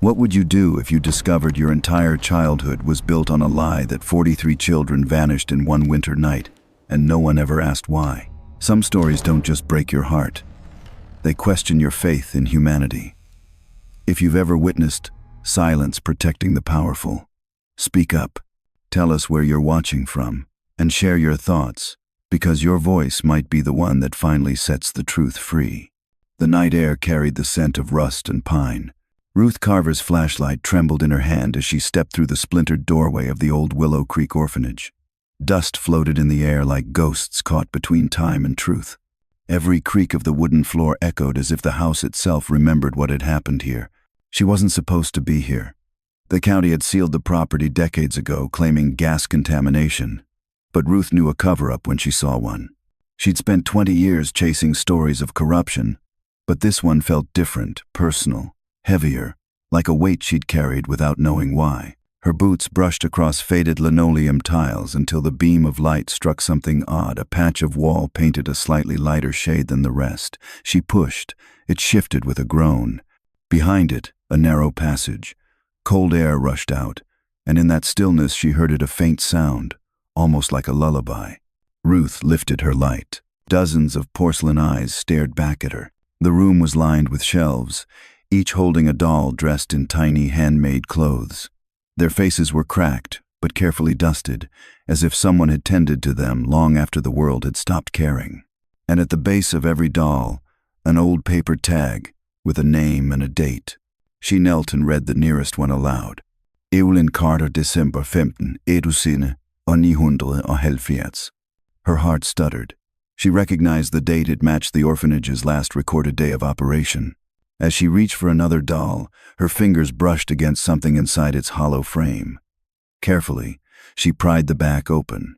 What would you do if you discovered your entire childhood was built on a lie that 43 children vanished in one winter night, and no one ever asked why? Some stories don't just break your heart. They question your faith in humanity. If you've ever witnessed silence protecting the powerful, speak up. Tell us where you're watching from, and share your thoughts, because your voice might be the one that finally sets the truth free. The night air carried the scent of rust and pine. Ruth Carver's flashlight trembled in her hand as she stepped through the splintered doorway of the old Willow Creek orphanage. Dust floated in the air like ghosts caught between time and truth. Every creak of the wooden floor echoed as if the house itself remembered what had happened here. She wasn't supposed to be here. The county had sealed the property decades ago, claiming gas contamination. But Ruth knew a cover-up when she saw one. She'd spent 20 years chasing stories of corruption, but this one felt different, personal, heavier, like a weight she'd carried without knowing why. Her boots brushed across faded linoleum tiles until the beam of light struck something odd, a patch of wall painted a slightly lighter shade than the rest. She pushed. It shifted with a groan. Behind it, a narrow passage. Cold air rushed out, and in that stillness she heard a faint sound, almost like a lullaby. Ruth lifted her light. Dozens of porcelain eyes stared back at her. The room was lined with shelves, each holding a doll dressed in tiny handmade clothes. Their faces were cracked, but carefully dusted, as if someone had tended to them long after the world had stopped caring. And at the base of every doll, an old paper tag with a name and a date. She knelt and read the nearest one aloud. Evelyn Carter, December 15, 1971. Her heart stuttered. She recognized the date. It matched the orphanage's last recorded day of operation. As she reached for another doll, her fingers brushed against something inside its hollow frame. Carefully, she pried the back open.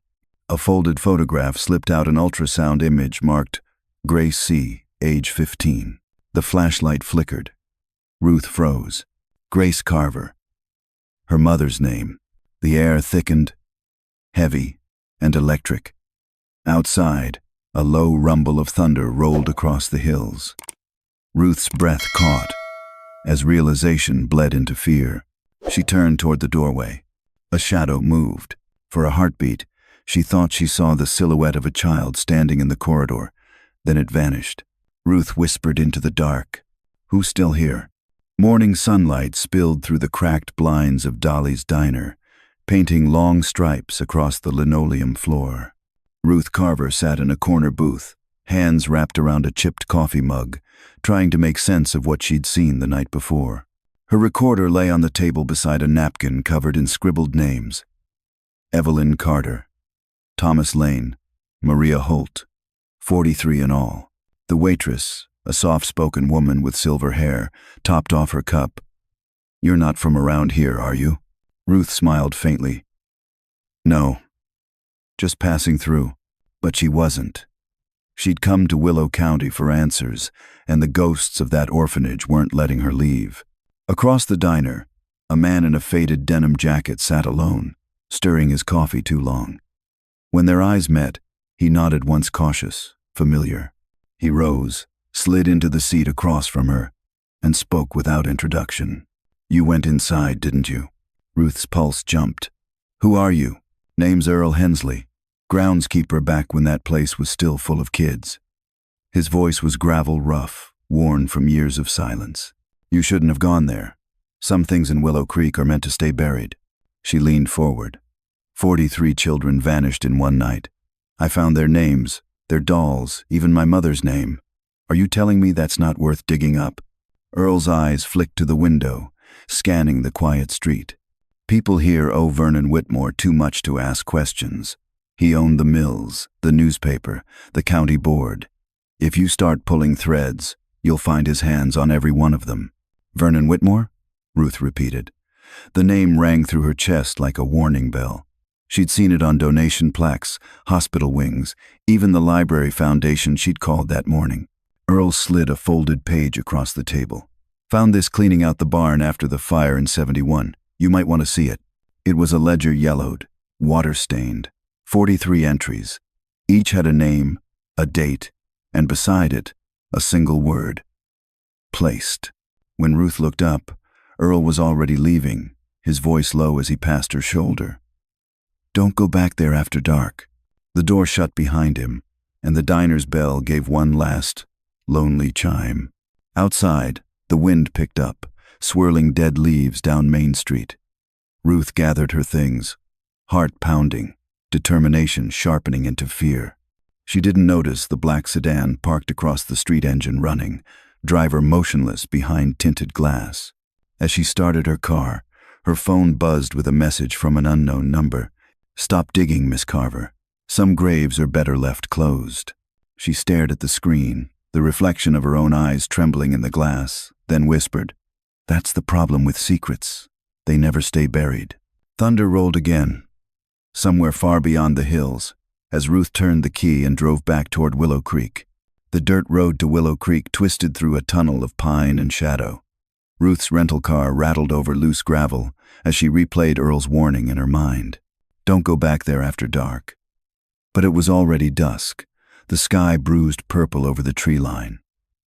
A folded photograph slipped out, an ultrasound image marked Grace C., age 15. The flashlight flickered. Ruth froze. Grace Carver. Her mother's name. The air thickened, heavy, and electric. Outside, a low rumble of thunder rolled across the hills. Ruth's breath caught as realization bled into fear. She turned toward the doorway. A shadow moved. For a heartbeat, she thought she saw the silhouette of a child standing in the corridor. Then it vanished. Ruth whispered into the dark, "Who's still here?" Morning sunlight spilled through the cracked blinds of Dolly's diner, painting long stripes across the linoleum floor. Ruth Carver sat in a corner booth, hands wrapped around a chipped coffee mug, trying to make sense of what she'd seen the night before. Her recorder lay on the table beside a napkin covered in scribbled names. Evelyn Carter, Thomas Lane, Maria Holt, 43 in all. The waitress, a soft-spoken woman with silver hair, topped off her cup. "You're not from around here, are you?" Ruth smiled faintly. "No, just passing through." But she wasn't. She'd come to Willow County for answers, and the ghosts of that orphanage weren't letting her leave. Across the diner, a man in a faded denim jacket sat alone, stirring his coffee too long. When their eyes met, he nodded once, cautious, familiar. He rose, slid into the seat across from her, and spoke without introduction. "You went inside, didn't you?" Ruth's pulse jumped. "Who are you?" "Name's Earl Hensley, groundskeeper back when that place was still full of kids." His voice was gravel rough, worn from years of silence. "You shouldn't have gone there. Some things in Willow Creek are meant to stay buried." She leaned forward. 43 children vanished in one night. I found their names, their dolls, even my mother's name. Are you telling me that's not worth digging up? Earl's eyes flicked to the window, scanning the quiet street. People here owe Vernon Whitmore too much to ask questions. He owned the mills, the newspaper, the county board. If you start pulling threads, you'll find his hands on every one of them. "Vernon Whitmore?" Ruth repeated. The name rang through her chest like a warning bell. She'd seen it on donation plaques, hospital wings, even the library foundation she'd called that morning. Earl slid a folded page across the table. "Found this cleaning out the barn after the fire in 71. You might want to see it." It was a ledger yellowed, water-stained. 43 entries. Each had a name, a date, and beside it, a single word. Placed. When Ruth looked up, Earl was already leaving, his voice low as he passed her shoulder. "Don't go back there after dark." The door shut behind him, and the diner's bell gave one last, lonely chime. Outside, the wind picked up, swirling dead leaves down Main Street. Ruth gathered her things, heart pounding, determination sharpening into fear. She didn't notice the black sedan parked across the street, engine running, driver motionless behind tinted glass. As she started her car, her phone buzzed with a message from an unknown number. "Stop digging, Miss Carver. Some graves are better left closed." She stared at the screen, the reflection of her own eyes trembling in the glass, then whispered, "That's the problem with secrets. They never stay buried." Thunder rolled again, somewhere far beyond the hills, as Ruth turned the key and drove back toward Willow Creek. The dirt road to Willow Creek twisted through a tunnel of pine and shadow. Ruth's rental car rattled over loose gravel as she replayed Earl's warning in her mind. Don't go back there after dark. But it was already dusk, the sky bruised purple over the tree line.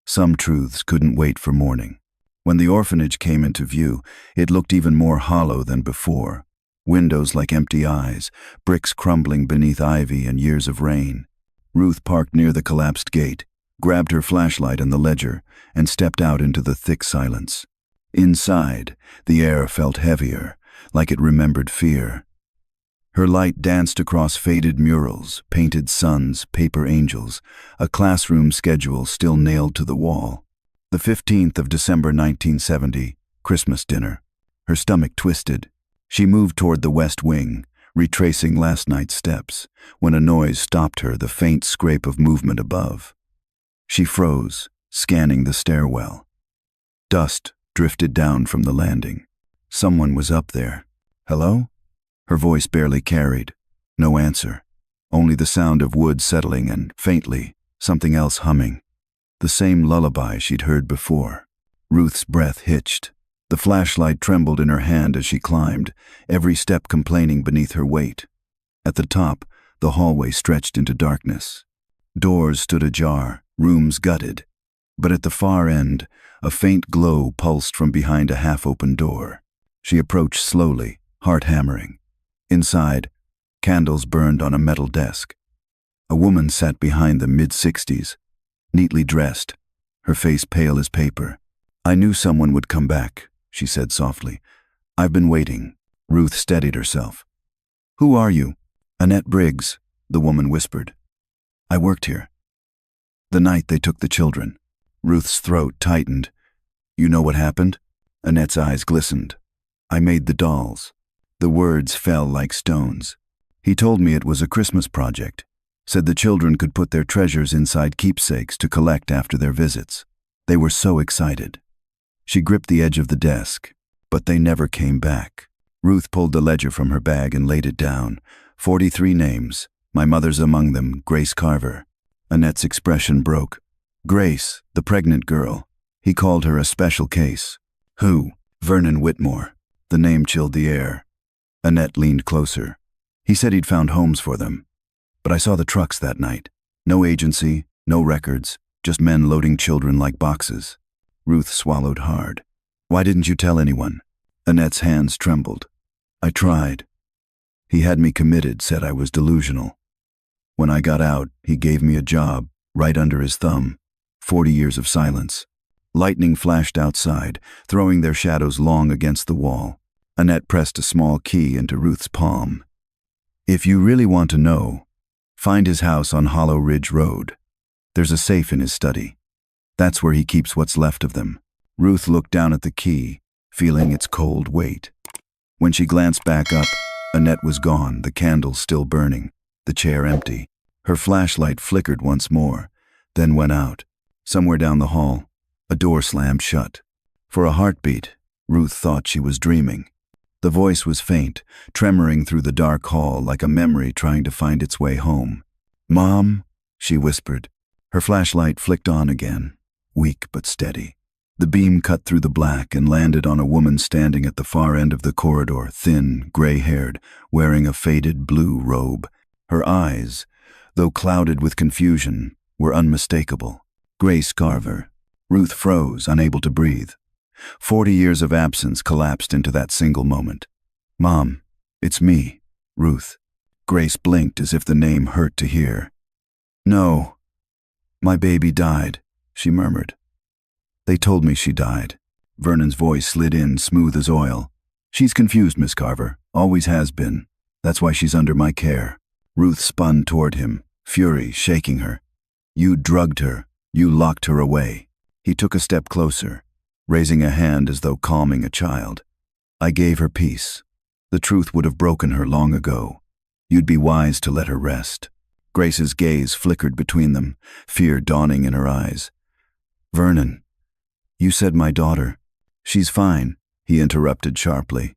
Some truths couldn't wait for morning. When the orphanage came into view, it looked even more hollow than before. Windows like empty eyes, bricks crumbling beneath ivy and years of rain. Ruth parked near the collapsed gate, grabbed her flashlight and the ledger, and stepped out into the thick silence. Inside, the air felt heavier, like it remembered fear. Her light danced across faded murals, painted suns, paper angels, a classroom schedule still nailed to the wall. The 15th of December 1970, Christmas dinner. Her stomach twisted. She moved toward the west wing, retracing last night's steps, when a noise stopped her, the faint scrape of movement above. She froze, scanning the stairwell. Dust drifted down from the landing. Someone was up there. "Hello?" Her voice barely carried. No answer. Only the sound of wood settling and, faintly, something else humming. The same lullaby she'd heard before. Ruth's breath hitched. The flashlight trembled in her hand as she climbed, every step complaining beneath her weight. At the top, the hallway stretched into darkness. Doors stood ajar, rooms gutted. But at the far end, a faint glow pulsed from behind a half-open door. She approached slowly, heart hammering. Inside, candles burned on a metal desk. A woman sat behind them, mid-60s, neatly dressed, her face pale as paper. "I knew someone would come back," she said softly. "I've been waiting." Ruth steadied herself. "Who are you?" "Annette Briggs," the woman whispered. "I worked here. The night they took the children." Ruth's throat tightened. "You know what happened?" Annette's eyes glistened. "I made the dolls." The words fell like stones. "He told me it was a Christmas project. Said the children could put their treasures inside keepsakes to collect after their visits. They were so excited." She gripped the edge of the desk, but they never came back. Ruth pulled the ledger from her bag and laid it down. 43 names. My mother's among them, Grace Carver. Annette's expression broke. Grace, the pregnant girl. He called her a special case. Who? Vernon Whitmore. The name chilled the air. Annette leaned closer. He said he'd found homes for them. But I saw the trucks that night. No agency, no records, just men loading children like boxes. Ruth swallowed hard. "Why didn't you tell anyone?" Annette's hands trembled. "I tried. He had me committed, said I was delusional. When I got out, he gave me a job, right under his thumb. 40 years of silence." Lightning flashed outside, throwing their shadows long against the wall. Annette pressed a small key into Ruth's palm. "If you really want to know, find his house on Hollow Ridge Road. There's a safe in his study. That's where he keeps what's left of them." Ruth looked down at the key, feeling its cold weight. When she glanced back up, Annette was gone, the candles still burning, the chair empty. Her flashlight flickered once more, then went out. Somewhere down the hall, a door slammed shut. For a heartbeat, Ruth thought she was dreaming. The voice was faint, tremoring through the dark hall like a memory trying to find its way home. "Mom," she whispered. Her flashlight flicked on again, weak but steady. The beam cut through the black and landed on a woman standing at the far end of the corridor, thin, gray-haired, wearing a faded blue robe. Her eyes, though clouded with confusion, were unmistakable. Grace Carver. Ruth froze, unable to breathe. 40 years of absence collapsed into that single moment. "Mom, it's me, Ruth." Grace blinked as if the name hurt to hear. "No, my baby died," she murmured. "They told me she died." Vernon's voice slid in, smooth as oil. "She's confused, Miss Carver. Always has been. That's why she's under my care." Ruth spun toward him, fury shaking her. "You drugged her. You locked her away." He took a step closer, raising a hand as though calming a child. "I gave her peace. The truth would have broken her long ago. You'd be wise to let her rest." Grace's gaze flickered between them, fear dawning in her eyes. "Vernon, you said my daughter." "She's fine," he interrupted sharply.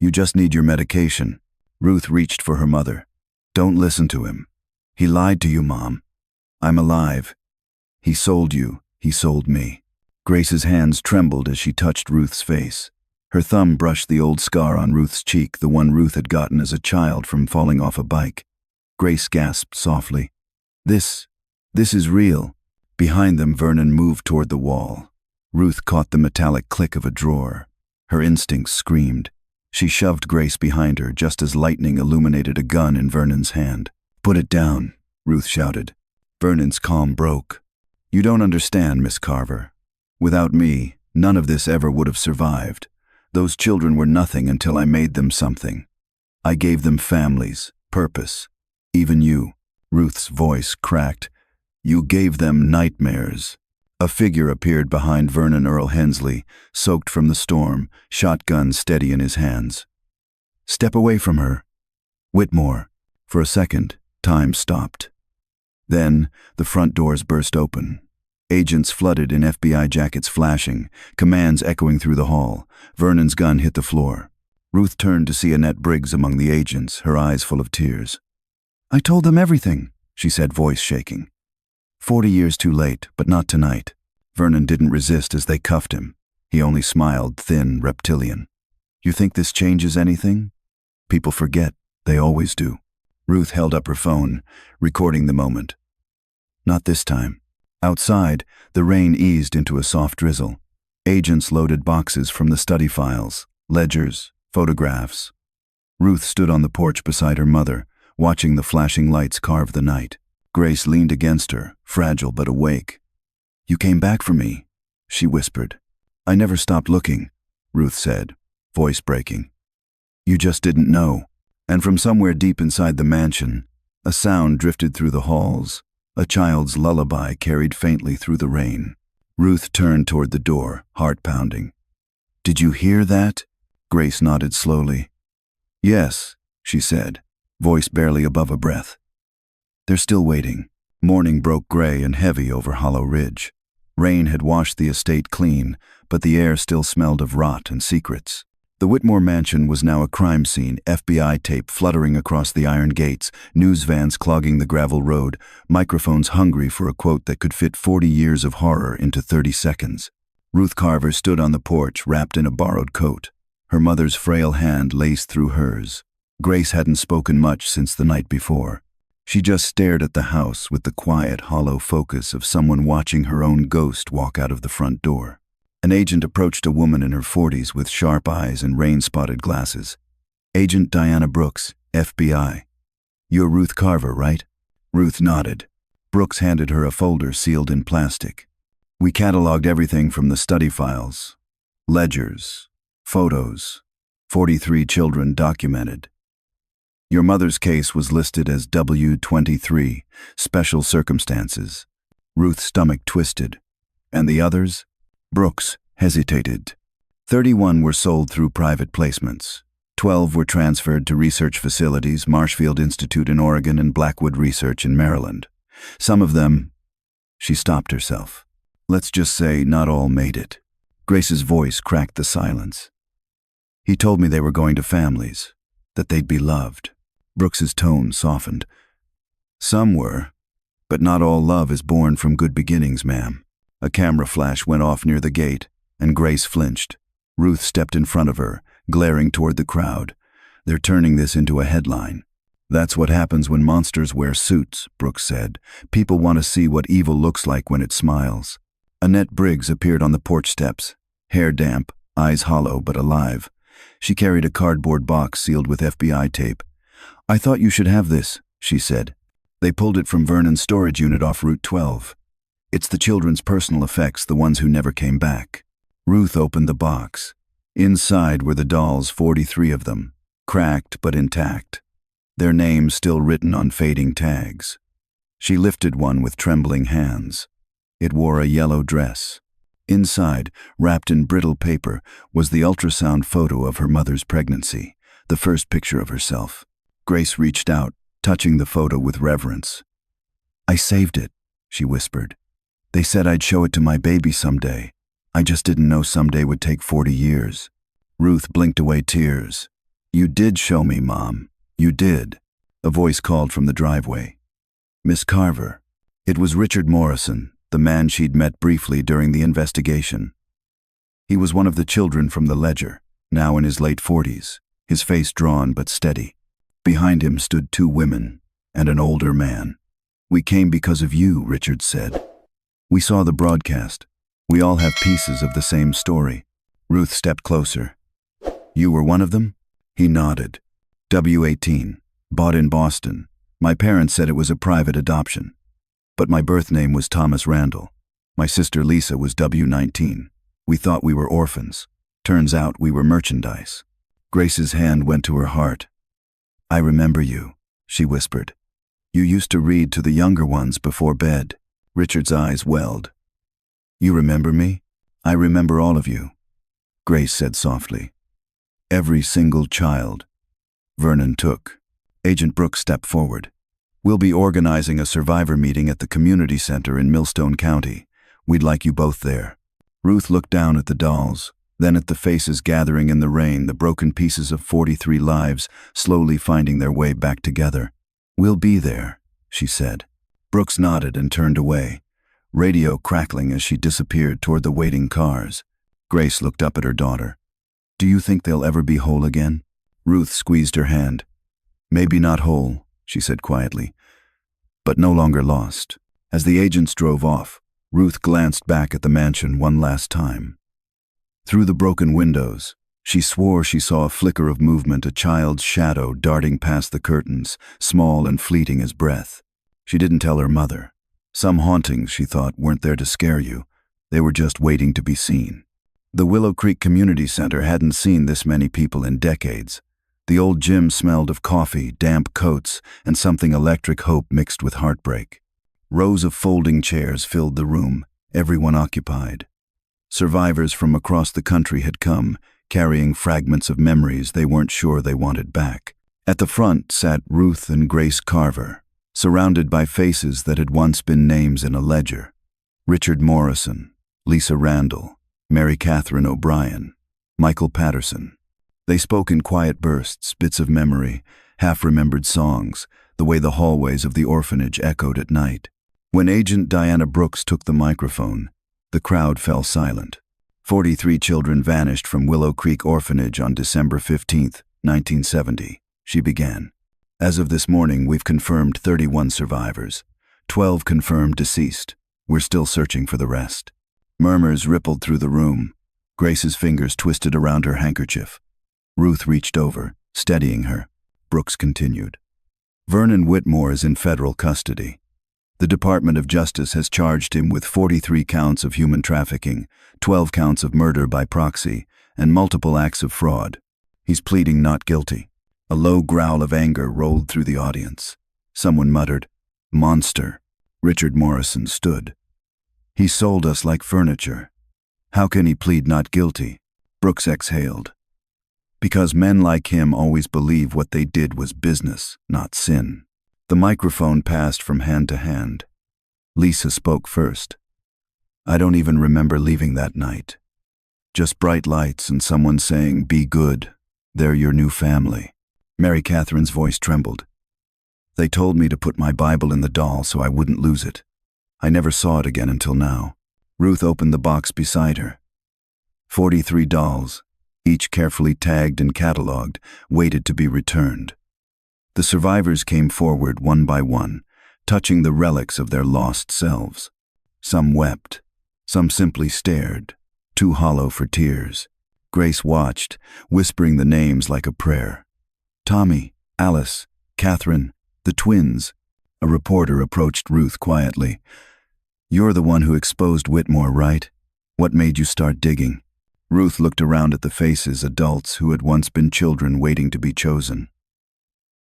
"You just need your medication." Ruth reached for her mother. "Don't listen to him. He lied to you, Mom. I'm alive. He sold you. He sold me." Grace's hands trembled as she touched Ruth's face. Her thumb brushed the old scar on Ruth's cheek, the one Ruth had gotten as a child from falling off a bike. Grace gasped softly. This is real." Behind them, Vernon moved toward the wall. Ruth caught the metallic click of a drawer. Her instincts screamed. She shoved Grace behind her just as lightning illuminated a gun in Vernon's hand. "Put it down," Ruth shouted. Vernon's calm broke. "You don't understand, Miss Carver. Without me, none of this ever would have survived. Those children were nothing until I made them something. I gave them families, purpose. Even you." Ruth's voice cracked. "You gave them nightmares." A figure appeared behind Vernon Earl Hensley, soaked from the storm, shotgun steady in his hands. "Step away from her." "Whitmore." For a second, time stopped. Then, the front doors burst open. Agents flooded in FBI jackets flashing, commands echoing through the hall. Vernon's gun hit the floor. Ruth turned to see Annette Briggs among the agents, her eyes full of tears. "I told them everything," she said, voice shaking. 40 years too late, but not tonight. Vernon didn't resist as they cuffed him. He only smiled, thin, reptilian. "You think this changes anything?" "People forget. They always do." Ruth held up her phone, recording the moment. "Not this time." Outside, the rain eased into a soft drizzle. Agents loaded boxes from the study files, ledgers, photographs. Ruth stood on the porch beside her mother, watching the flashing lights carve the night. Grace leaned against her, fragile but awake. "You came back for me," she whispered. "I never stopped looking," Ruth said, voice breaking. "You just didn't know." And from somewhere deep inside the mansion, a sound drifted through the halls, a child's lullaby carried faintly through the rain. Ruth turned toward the door, heart pounding. "Did you hear that?" Grace nodded slowly. "Yes," she said, voice barely above a breath. "They're still waiting." Morning broke gray and heavy over Hollow Ridge. Rain had washed the estate clean, but the air still smelled of rot and secrets. The Whitmore mansion was now a crime scene, FBI tape fluttering across the iron gates, news vans clogging the gravel road, microphones hungry for a quote that could fit 40 years of horror into 30 seconds. Ruth Carver stood on the porch, wrapped in a borrowed coat. Her mother's frail hand laced through hers. Grace hadn't spoken much since the night before. She just stared at the house with the quiet, hollow focus of someone watching her own ghost walk out of the front door. An agent approached a woman in her 40s with sharp eyes and rain-spotted glasses. "Agent Diana Brooks, FBI. You're Ruth Carver, right?" Ruth nodded. Brooks handed her a folder sealed in plastic. "We cataloged everything from the study files. Ledgers, photos, 43 children documented. Your mother's case was listed as W23, special circumstances." Ruth's stomach twisted. "And the others?" Brooks hesitated. 31 were sold through private placements. 12 were transferred to research facilities, Marshfield Institute in Oregon and Blackwood Research in Maryland. Some of them... She stopped herself. "Let's just say not all made it." Grace's voice cracked the silence. "He told me they were going to families, that they'd be loved." Brooks's tone softened. "Some were, but not all love is born from good beginnings, ma'am." A camera flash went off near the gate, and Grace flinched. Ruth stepped in front of her, glaring toward the crowd. "They're turning this into a headline." "That's what happens when monsters wear suits," Brooks said. "People want to see what evil looks like when it smiles." Annette Briggs appeared on the porch steps, hair damp, eyes hollow but alive. She carried a cardboard box sealed with FBI tape. "I thought you should have this," she said. "They pulled it from Vernon's storage unit off Route 12. It's the children's personal effects, the ones who never came back." Ruth opened the box. Inside were the dolls, 43 of them, cracked but intact, their names still written on fading tags. She lifted one with trembling hands. It wore a yellow dress. Inside, wrapped in brittle paper, was the ultrasound photo of her mother's pregnancy, the first picture of herself. Grace reached out, touching the photo with reverence. "I saved it," she whispered. "They said I'd show it to my baby someday. I just didn't know someday would take 40 years. Ruth blinked away tears. "You did show me, Mom. You did." A voice called from the driveway. "Miss Carver." It was Richard Morrison, the man she'd met briefly during the investigation. He was one of the children from the ledger, now in his late 40s, his face drawn but steady. Behind him stood 2 women and an older man. "We came because of you," Richard said. "We saw the broadcast. We all have pieces of the same story." Ruth stepped closer. "You were one of them?" He nodded. "W-18, bought in Boston. My parents said it was a private adoption. But my birth name was Thomas Randall. My sister Lisa was W-19. We thought we were orphans. Turns out we were merchandise." Grace's hand went to her heart. "I remember you," she whispered. "You used to read to the younger ones before bed." Richard's eyes welled. "You remember me?" "I remember all of you," Grace said softly. "Every single child." Vernon took. Agent Brooks stepped forward. "We'll be organizing a survivor meeting at the community center in Millstone County. We'd like you both there." Ruth looked down at the dolls, then at the faces gathering in the rain, the broken pieces of 43 lives slowly finding their way back together. "We'll be there," she said. Brooks nodded and turned away, radio crackling as she disappeared toward the waiting cars. Grace looked up at her daughter. "Do you think they'll ever be whole again?" Ruth squeezed her hand. "Maybe not whole," she said quietly, "but no longer lost." As the agents drove off, Ruth glanced back at the mansion one last time. Through the broken windows, she swore she saw a flicker of movement, a child's shadow darting past the curtains, small and fleeting as breath. She didn't tell her mother. Some hauntings, she thought, weren't there to scare you. They were just waiting to be seen. The Willow Creek Community Center hadn't seen this many people in decades. The old gym smelled of coffee, damp coats, and something electric hope mixed with heartbreak. Rows of folding chairs filled the room, everyone occupied. Survivors from across the country had come, carrying fragments of memories they weren't sure they wanted back. At the front sat Ruth and Grace Carver, surrounded by faces that had once been names in a ledger. Richard Morrison, Lisa Randall, Mary Catherine O'Brien, Michael Patterson. They spoke in quiet bursts, bits of memory, half-remembered songs, the way the hallways of the orphanage echoed at night. When Agent Diana Brooks took the microphone, the crowd fell silent. 43 children vanished from Willow Creek Orphanage on December 15, 1970, she began. As of this morning, we've confirmed 31 survivors, 12 confirmed deceased. We're still searching for the rest. Murmurs rippled through the room. Grace's fingers twisted around her handkerchief. Ruth reached over, steadying her. Brooks continued. Vernon Whitmore is in federal custody. The Department of Justice has charged him with 43 counts of human trafficking, 12 counts of murder by proxy, and multiple acts of fraud. He's pleading not guilty. A low growl of anger rolled through the audience. Someone muttered, "Monster." Richard Morrison stood. "He sold us like furniture. How can he plead not guilty?" Brooks exhaled. "Because men like him always believe what they did was business, not sin." The microphone passed from hand to hand. Lisa spoke first. "I don't even remember leaving that night. Just bright lights and someone saying, 'Be good. They're your new family.'" Mary Catherine's voice trembled. "They told me to put my Bible in the doll so I wouldn't lose it. I never saw it again until now." Ruth opened the box beside her. 43 dolls, each carefully tagged and catalogued, waited to be returned. The survivors came forward one by one, touching the relics of their lost selves. Some wept, some simply stared, too hollow for tears. Grace watched, whispering the names like a prayer. Tommy, Alice, Catherine, the twins. A reporter approached Ruth quietly. "You're the one who exposed Whitmore, right? What made you start digging?" Ruth looked around at the faces, adults who had once been children waiting to be chosen.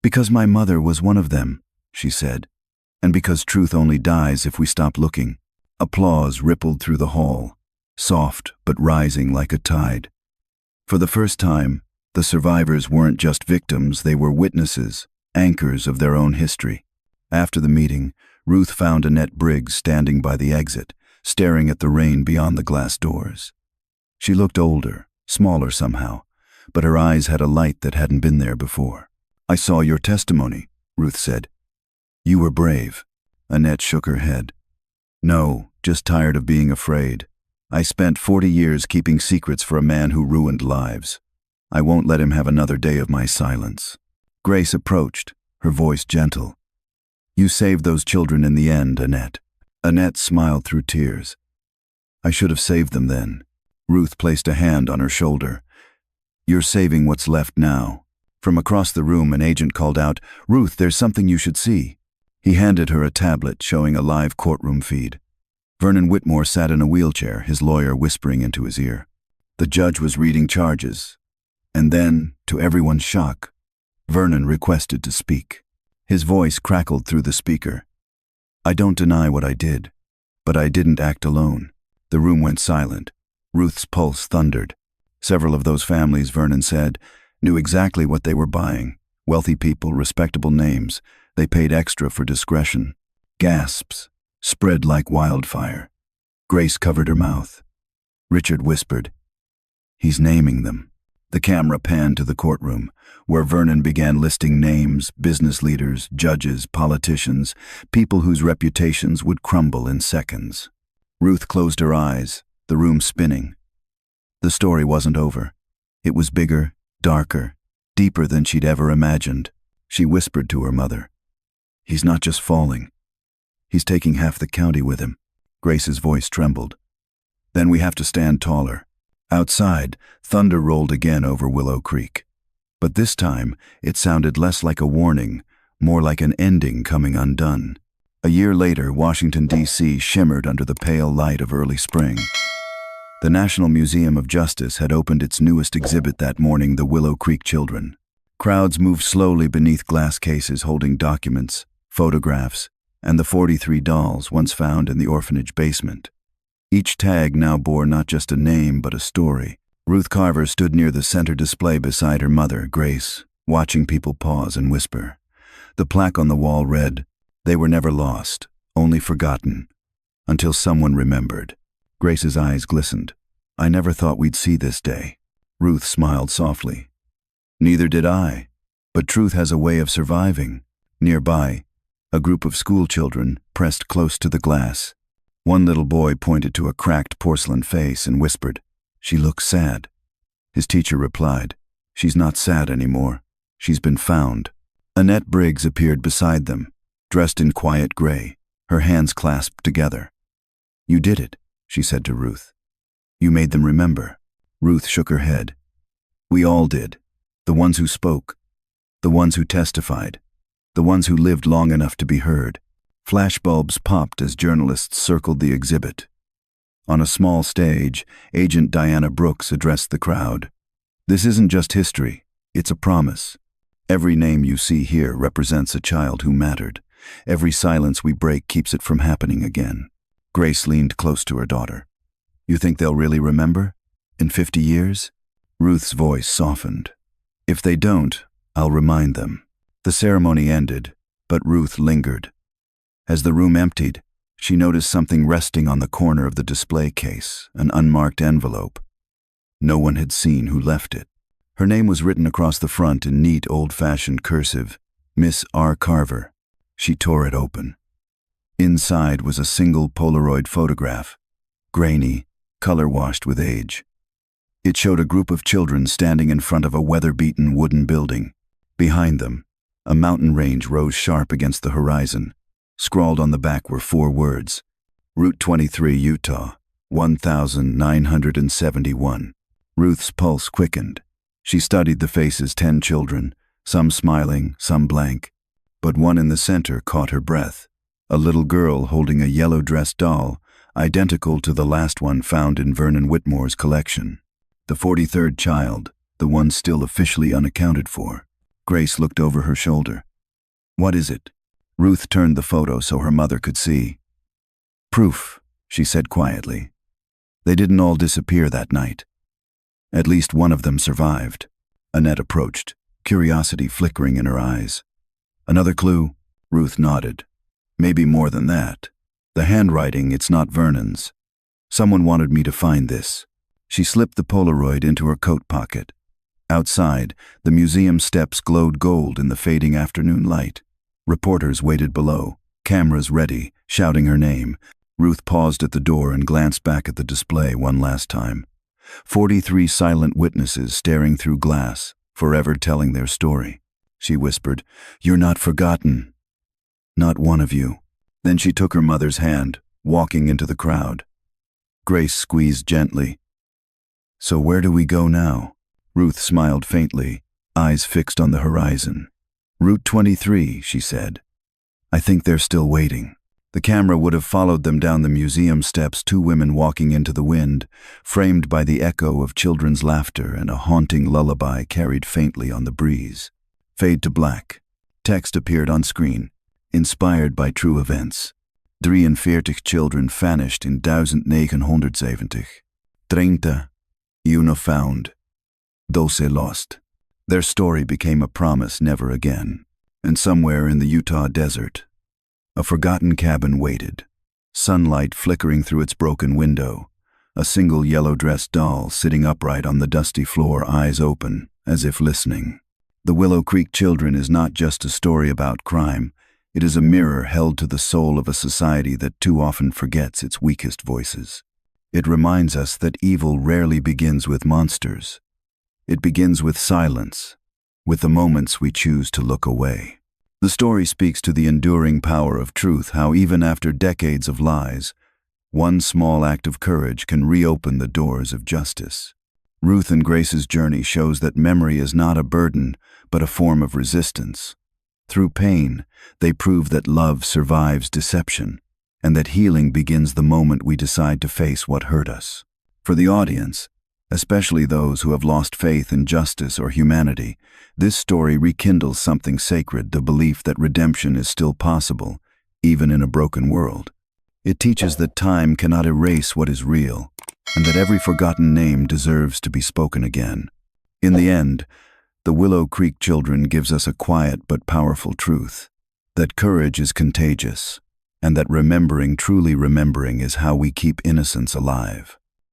"Because my mother was one of them," she said, "and because truth only dies if we stop looking." Applause rippled through the hall, soft but rising like a tide. For the first time, the survivors weren't just victims, they were witnesses, anchors of their own history. After the meeting, Ruth found Annette Briggs standing by the exit, staring at the rain beyond the glass doors. She looked older, smaller somehow, but her eyes had a light that hadn't been there before. "I saw your testimony," Ruth said. "You were brave." Annette shook her head. "No, just tired of being afraid. I spent 40 years keeping secrets for a man who ruined lives. I won't let him have another day of my silence." Grace approached, her voice gentle. "You saved those children in the end, Annette." Annette smiled through tears. "I should have saved them then." Ruth placed a hand on her shoulder. "You're saving what's left now." From across the room, an agent called out, "Ruth, there's something you should see." He handed her a tablet showing a live courtroom feed. Vernon Whitmore sat in a wheelchair, his lawyer whispering into his ear. The judge was reading charges. And then, to everyone's shock, Vernon requested to speak. His voice crackled through the speaker. "I don't deny what I did, but I didn't act alone." The room went silent. Ruth's pulse thundered. Several of those families, Vernon said, knew exactly what they were buying. Wealthy people, respectable names. They paid extra for discretion. Gasps spread like wildfire. Grace covered her mouth. Richard whispered, "He's naming them." The camera panned to the courtroom, where Vernon began listing names, business leaders, judges, politicians, people whose reputations would crumble in seconds. Ruth closed her eyes, the room spinning. The story wasn't over. It was bigger, darker, deeper than she'd ever imagined. She whispered to her mother, "He's not just falling. He's taking half the county with him." Grace's voice trembled. "Then we have to stand taller." Outside, thunder rolled again over Willow Creek. But this time, it sounded less like a warning, more like an ending coming undone. A year later, Washington, D.C. shimmered under the pale light of early spring. The National Museum of Justice had opened its newest exhibit that morning, the Willow Creek Children. Crowds moved slowly beneath glass cases holding documents, photographs, and the 43 dolls once found in the orphanage basement. Each tag now bore not just a name but a story. Ruth Carver stood near the center display beside her mother, Grace, watching people pause and whisper. The plaque on the wall read, "They were never lost, only forgotten, until someone remembered." Grace's eyes glistened. "I never thought we'd see this day." Ruth smiled softly. "Neither did I, but truth has a way of surviving." Nearby, a group of school children pressed close to the glass. One little boy pointed to a cracked porcelain face and whispered, "She looks sad." His teacher replied, "She's not sad anymore. She's been found." Annette Briggs appeared beside them, dressed in quiet gray, her hands clasped together. "You did it," she said to Ruth. "You made them remember." Ruth shook her head. "We all did. The ones who spoke, the ones who testified, the ones who lived long enough to be heard." Flashbulbs popped as journalists circled the exhibit. On a small stage, Agent Diana Brooks addressed the crowd. "This isn't just history, it's a promise. Every name you see here represents a child who mattered. Every silence we break keeps it from happening again." Grace leaned close to her daughter. "You think they'll really remember? In 50 years? Ruth's voice softened. "If they don't, I'll remind them." The ceremony ended, but Ruth lingered. As the room emptied, she noticed something resting on the corner of the display case, an unmarked envelope. No one had seen who left it. Her name was written across the front in neat, old-fashioned cursive, Miss R. Carver. She tore it open. Inside was a single Polaroid photograph, grainy, color-washed with age. It showed a group of children standing in front of a weather-beaten wooden building. Behind them, a mountain range rose sharp against the horizon. Scrawled on the back were 4 words, Route 23, Utah. 1971. Ruth's pulse quickened. She studied the faces 10 children, some smiling, some blank. But one in the center caught her breath. A little girl holding a yellow-dressed doll, identical to the last one found in Vernon Whitmore's collection. The 43rd child, the one still officially unaccounted for. Grace looked over her shoulder. "What is it?" Ruth turned the photo so her mother could see. "Proof," she said quietly. "They didn't all disappear that night. At least one of them survived." Annette approached, curiosity flickering in her eyes. "Another clue?" Ruth nodded. "Maybe more than that. The handwriting, it's not Vernon's. Someone wanted me to find this." She slipped the Polaroid into her coat pocket. Outside, the museum steps glowed gold in the fading afternoon light. Reporters waited below, cameras ready, shouting her name. Ruth paused at the door and glanced back at the display one last time. 43 silent witnesses staring through glass, forever telling their story. She whispered, "You're not forgotten. Not one of you." Then she took her mother's hand, walking into the crowd. Grace squeezed gently. "So where do we go now?" Ruth smiled faintly, eyes fixed on the horizon. "Route 23, she said. "I think they're still waiting." The camera would have followed them down the museum steps, 2 women walking into the wind, framed by the echo of children's laughter and a haunting lullaby carried faintly on the breeze. Fade to black. Text appeared on screen, inspired by true events. 43 children vanished in 1970. 31 found. 12 lost. Their story became a promise never again. And somewhere in the Utah desert, a forgotten cabin waited, sunlight flickering through its broken window, a single yellow-dressed doll sitting upright on the dusty floor, eyes open, as if listening. The Willow Creek Children is not just a story about crime, it is a mirror held to the soul of a society that too often forgets its weakest voices. It reminds us that evil rarely begins with monsters. It begins with silence, with the moments we choose to look away. The story speaks to the enduring power of truth, how even after decades of lies, one small act of courage can reopen the doors of justice. Ruth and Grace's journey shows that memory is not a burden, but a form of resistance. Through pain, they prove that love survives deception, and that healing begins the moment we decide to face what hurt us. For the audience, especially those who have lost faith in justice or humanity, this story rekindles something sacred, the belief that redemption is still possible, even in a broken world. It teaches that time cannot erase what is real, and that every forgotten name deserves to be spoken again. In the end, the Willow Creek Children gives us a quiet but powerful truth, that courage is contagious, and that remembering, truly remembering, is how we keep innocence alive.